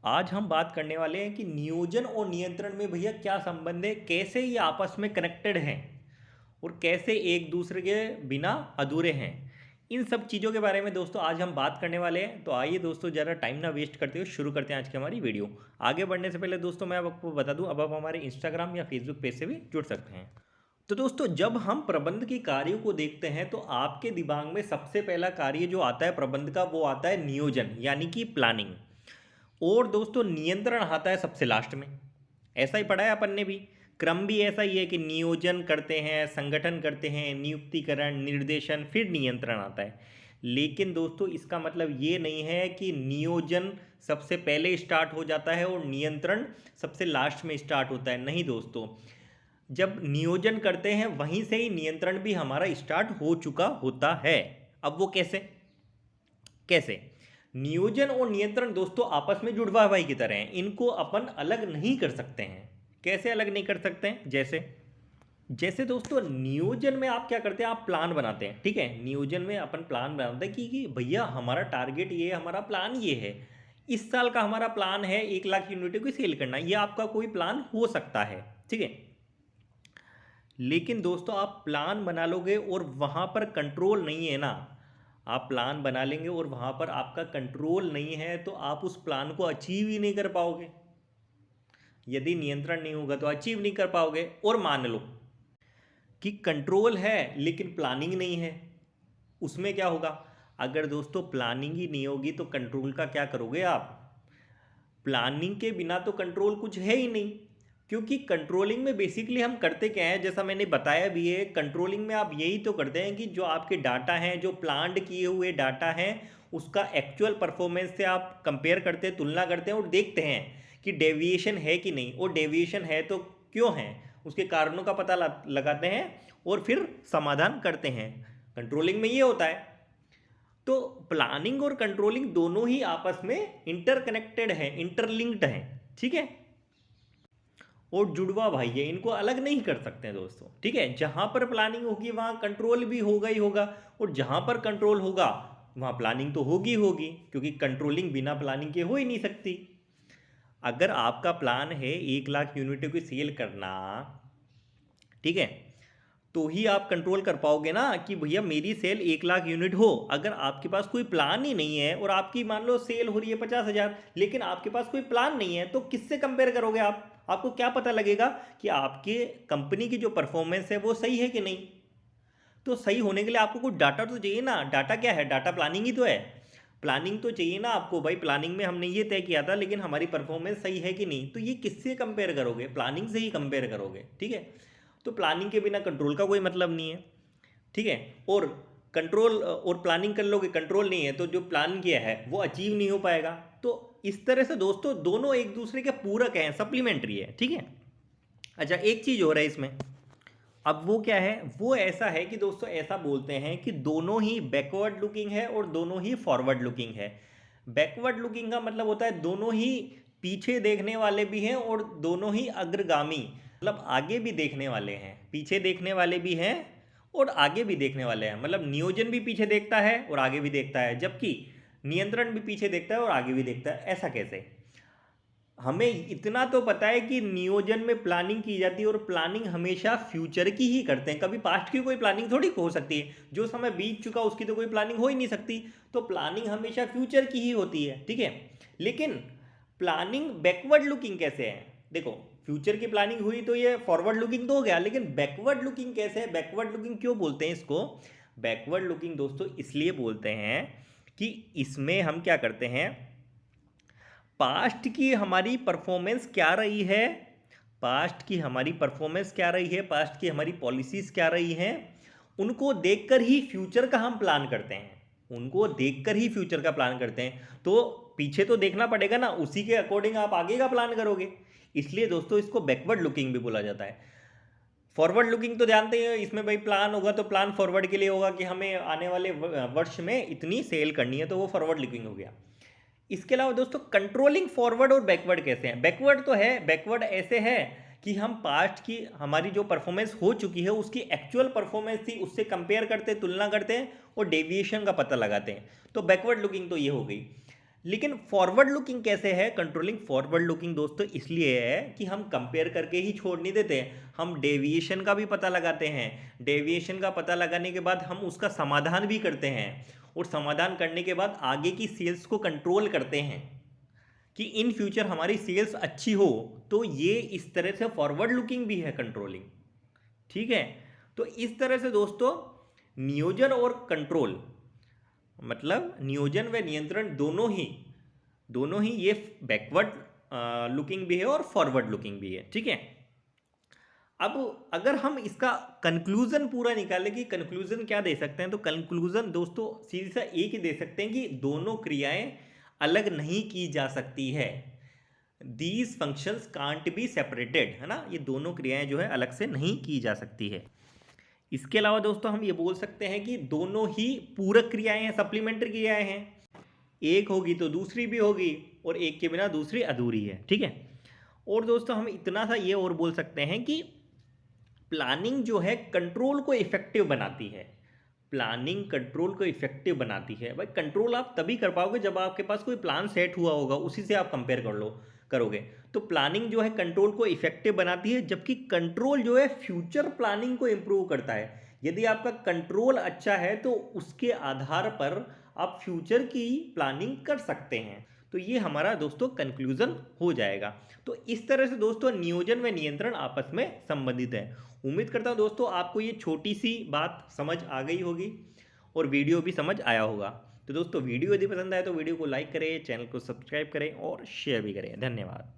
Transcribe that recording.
आज हम बात करने वाले हैं कि नियोजन और नियंत्रण में भैया क्या संबंध है, कैसे ये आपस में कनेक्टेड हैं और कैसे एक दूसरे के बिना अधूरे हैं। इन सब चीज़ों के बारे में दोस्तों आज हम बात करने वाले हैं। तो आइए दोस्तों ज़रा टाइम ना वेस्ट करते हुए शुरू करते हैं आज की हमारी वीडियो। आगे बढ़ने से पहले दोस्तों मैं आपको बता दूं, अब आप हमारे इंस्टाग्राम या फेसबुक पेज से भी जुड़ सकते हैं। तो दोस्तों जब हम प्रबंध के कार्यों को देखते हैं तो आपके दिमाग में सबसे पहला कार्य जो आता है प्रबंध का, वो आता है नियोजन यानी कि प्लानिंग। और दोस्तों नियंत्रण आता है सबसे लास्ट में। ऐसा ही पढ़ा है अपन ने भी, क्रम भी ऐसा ही है कि नियोजन करते हैं, संगठन करते हैं, नियुक्तिकरण, निर्देशन, फिर नियंत्रण आता है। लेकिन दोस्तों इसका मतलब ये नहीं है कि नियोजन सबसे पहले स्टार्ट हो जाता है और नियंत्रण सबसे लास्ट में स्टार्ट होता है। नहीं दोस्तों, जब नियोजन करते हैं वहीं से ही नियंत्रण भी हमारा स्टार्ट हो चुका होता है। अब वो कैसे कैसे नियोजन और नियंत्रण दोस्तों आपस में जुड़वा भाई की तरह हैं, इनको अपन अलग नहीं कर सकते हैं। कैसे अलग नहीं कर सकते हैं? जैसे जैसे दोस्तों नियोजन में आप क्या करते हैं, आप प्लान बनाते हैं। ठीक है, नियोजन में अपन प्लान बनाते हैं कि भैया हमारा टारगेट ये है, हमारा प्लान ये है, इस साल का हमारा प्लान है 1 लाख यूनिटों की सेल करना। ये आपका कोई प्लान हो सकता है, ठीक है। लेकिन दोस्तों आप प्लान बना लोगे और वहाँ पर कंट्रोल नहीं है ना, आप प्लान बना लेंगे और वहाँ पर आपका कंट्रोल नहीं है तो आप उस प्लान को अचीव ही नहीं कर पाओगे। यदि नियंत्रण नहीं होगा तो अचीव नहीं कर पाओगे। और मान लो कि कंट्रोल है लेकिन प्लानिंग नहीं है, उसमें क्या होगा? अगर दोस्तों प्लानिंग ही नहीं होगी तो कंट्रोल का क्या करोगे आप? प्लानिंग के बिना तो कंट्रोल कुछ है ही नहीं, क्योंकि कंट्रोलिंग में बेसिकली हम करते क्या है, जैसा मैंने बताया भी है, कंट्रोलिंग में आप यही तो करते हैं कि जो आपके डाटा हैं, जो प्लान्ड किए हुए डाटा हैं, उसका एक्चुअल परफॉर्मेंस से आप कंपेयर करते हैं, तुलना करते हैं और देखते हैं कि डेविएशन है कि नहीं, और डेविएशन है तो क्यों है, उसके कारणों का पता लगाते हैं और फिर समाधान करते हैं। कंट्रोलिंग में ये होता है। तो प्लानिंग और कंट्रोलिंग दोनों ही आपस में इंटरकनेक्टेड है, इंटरलिंक्ड है, ठीक है, और जुड़वा भाई है, इनको अलग नहीं कर सकते हैं दोस्तों। ठीक है, जहां पर प्लानिंग होगी वहां कंट्रोल भी होगा ही होगा, और जहां पर कंट्रोल होगा वहां प्लानिंग तो होगी होगी, क्योंकि कंट्रोलिंग बिना प्लानिंग के हो ही नहीं सकती। अगर आपका प्लान है 1 लाख यूनिटों की सेल करना, ठीक है, तो ही आप कंट्रोल कर पाओगे ना कि भैया मेरी सेल 1 लाख यूनिट हो। अगर आपके पास कोई प्लान ही नहीं है और आपकी मान लो सेल हो रही है 50,000, लेकिन आपके पास कोई प्लान नहीं है, तो किससे कंपेयर करोगे आप? आपको क्या पता लगेगा कि आपके कंपनी की जो परफॉर्मेंस है वो सही है कि नहीं? तो सही होने के लिए आपको कुछ डाटा तो चाहिए ना। डाटा क्या है? डाटा प्लानिंग ही तो है। प्लानिंग तो चाहिए ना आपको, भाई प्लानिंग में हमने ये तय किया था लेकिन हमारी परफॉर्मेंस सही है कि नहीं, तो ये किससे कंपेयर करोगे? प्लानिंग से ही कंपेयर करोगे, ठीक है। तो प्लानिंग के बिना कंट्रोल का कोई मतलब नहीं है, ठीक है। और कंट्रोल और प्लानिंग कर लोगे, कंट्रोल नहीं है तो जो प्लान किया है वो अचीव नहीं हो पाएगा। तो इस तरह से दोस्तों दोनों एक दूसरे के पूरक हैं, सप्लीमेंट्री है, ठीक है। अच्छा, एक चीज़ हो रहा है इसमें, अब वो क्या है? वो ऐसा है कि दोस्तों ऐसा बोलते हैं कि दोनों ही बैकवर्ड लुकिंग है और दोनों ही फॉरवर्ड लुकिंग है। बैकवर्ड लुकिंग का मतलब होता है दोनों ही पीछे देखने वाले भी हैं और दोनों ही अग्रगामी, मतलब आगे भी देखने वाले हैं, पीछे देखने वाले भी हैं और आगे भी देखने वाले हैं। मतलब नियोजन भी पीछे देखता है और आगे भी देखता है, जबकि नियंत्रण भी पीछे देखता है और आगे भी देखता है। ऐसा कैसे? हमें इतना तो पता है कि नियोजन में प्लानिंग की जाती है और प्लानिंग हमेशा फ्यूचर की ही करते हैं, कभी पास्ट की कोई प्लानिंग थोड़ी हो सकती है। जो समय बीत चुका उसकी तो कोई प्लानिंग हो ही नहीं सकती, तो प्लानिंग हमेशा फ्यूचर की ही होती है, ठीक है। लेकिन प्लानिंग बैकवर्ड लुकिंग कैसे है? देखो, फ्यूचर की प्लानिंग हुई तो ये फॉरवर्ड लुकिंग तो हो गया, लेकिन बैकवर्ड लुकिंग कैसे है? बैकवर्ड लुकिंग क्यों बोलते हैं इसको? बैकवर्ड लुकिंग दोस्तों इसलिए बोलते हैं कि इसमें हम क्या करते हैं, पास्ट की हमारी परफॉर्मेंस क्या रही है, पास्ट की हमारी परफॉर्मेंस क्या रही है, पास्ट की हमारी पॉलिसीज क्या रही हैं, उनको देखकर ही फ्यूचर का हम प्लान करते हैं। उनको देखकर ही फ्यूचर का प्लान करते हैं, तो पीछे तो देखना पड़ेगा ना, उसी के अकॉर्डिंग आप आगे का प्लान करोगे। इसलिए दोस्तों इसको बैकवर्ड लुकिंग भी बोला जाता है। फॉरवर्ड लुकिंग तो जानते हैं, इसमें भाई प्लान होगा तो प्लान फॉरवर्ड के लिए होगा कि हमें आने वाले वर्ष में इतनी सेल करनी है, तो वो फॉरवर्ड लुकिंग हो गया। इसके अलावा दोस्तों कंट्रोलिंग फॉरवर्ड और बैकवर्ड कैसे हैं? बैकवर्ड तो है, बैकवर्ड ऐसे है कि हम पास्ट की हमारी जो परफॉर्मेंस हो चुकी है उसकी एक्चुअल परफॉर्मेंस थी उससे कंपेयर करते हैं, तुलना करते हैं और डेविएशन का पता लगाते हैं। तो बैकवर्ड लुकिंग तो ये हो गई। लेकिन फॉरवर्ड लुकिंग कैसे है कंट्रोलिंग? फॉरवर्ड लुकिंग दोस्तों इसलिए है कि हम कंपेयर करके ही छोड़ नहीं देते, हम डेविएशन का भी पता लगाते हैं। डेविएशन का पता लगाने के बाद हम उसका समाधान भी करते हैं, और समाधान करने के बाद आगे की सेल्स को कंट्रोल करते हैं कि इन फ्यूचर हमारी सेल्स अच्छी हो। तो ये इस तरह से फॉरवर्ड लुकिंग भी है कंट्रोलिंग। ठीक है, तो इस तरह से दोस्तों नियोजन और कंट्रोल, मतलब नियोजन व नियंत्रण दोनों ही ये बैकवर्ड लुकिंग भी है और फॉरवर्ड लुकिंग भी है। ठीक है, अब अगर हम इसका कंक्लूजन पूरा निकालें कि कंक्लूजन क्या दे सकते हैं, तो कंक्लूजन दोस्तों सीधा सा एक ही दे सकते हैं कि दोनों क्रियाएं अलग नहीं की जा सकती है। These functions can't be separated, है ना, ये दोनों क्रियाएं जो है अलग से नहीं की जा सकती है। इसके अलावा दोस्तों हम ये बोल सकते हैं कि दोनों ही पूरक क्रियाएं हैं, सप्लीमेंट्री क्रियाएं हैं। एक होगी तो दूसरी भी होगी, और एक के बिना दूसरी अधूरी है। ठीक है, और दोस्तों हम इतना सा ये और बोल सकते हैं कि प्लानिंग जो है कंट्रोल को इफेक्टिव बनाती है। प्लानिंग कंट्रोल को इफेक्टिव बनाती है। भाई कंट्रोल आप तभी कर पाओगे जब आपके पास कोई प्लान सेट हुआ होगा, उसी से आप कंपेयर करोगे। तो प्लानिंग जो है कंट्रोल को इफेक्टिव बनाती है, जबकि कंट्रोल जो है फ्यूचर प्लानिंग को इम्प्रूव करता है। यदि आपका कंट्रोल अच्छा है तो उसके आधार पर आप फ्यूचर की प्लानिंग कर सकते हैं। तो ये हमारा दोस्तों कंक्लूजन हो जाएगा। तो इस तरह से दोस्तों नियोजन व नियंत्रण आपस में संबंधित है। उम्मीद करता हूँ दोस्तों आपको ये छोटी सी बात समझ आ गई होगी और वीडियो भी समझ आया होगा। तो दोस्तों वीडियो यदि पसंद आए तो वीडियो को लाइक करें, चैनल को सब्सक्राइब करें और शेयर भी करें। धन्यवाद।